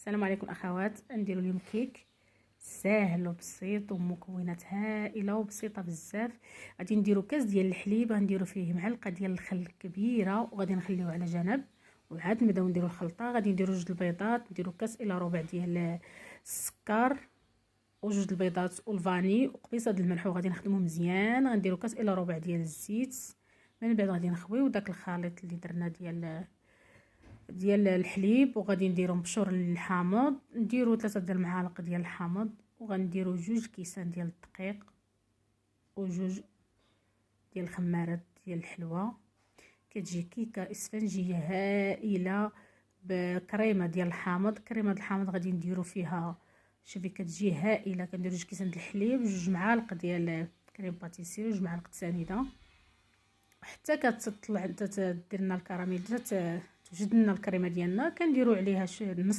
السلام عليكم اخوات. نديرو اليوم كيك ساهل وبسيط ومكونات هائله وبسيطه بزاف. غادي نديرو كاس ديال الحليب، غنديرو فيه معلقه ديال الخل كبيره وغادي نخليوه على جنب. وعاد نبداو نديرو الخلطه. غادي نديرو 2 البيضات، نديرو كاس الا ربع ديال السكر وجوج البيضات والفاني وقبيصه د الملح، وغادي نخدمو مزيان. غنديرو كاس الا ربع ديال الزيت. من بعد غادي نخويو داك الخليط اللي درنا ديال الحليب، وغادي نديرو مبشور الحامض، نديرو 3 ديال المعالق ديال الحامض، وغنديرو 2 كيسان ديال الدقيق وجوج ديال الخمارات ديال الحلوى. كتجي كيكه اسفنجيه هائله بكريمه ديال الحامض. كريمه الحامض غادي نديرو فيها، شوفي كتجي هائله. كنديرو 2 كيسان ديال الحليب، 2 معالق ديال كريم باتيسير، 2 معالق سنيده، حتى كتطلع دير لنا الكراميل، توجد لنا الكريمه ديالنا. كنديرو عليها نص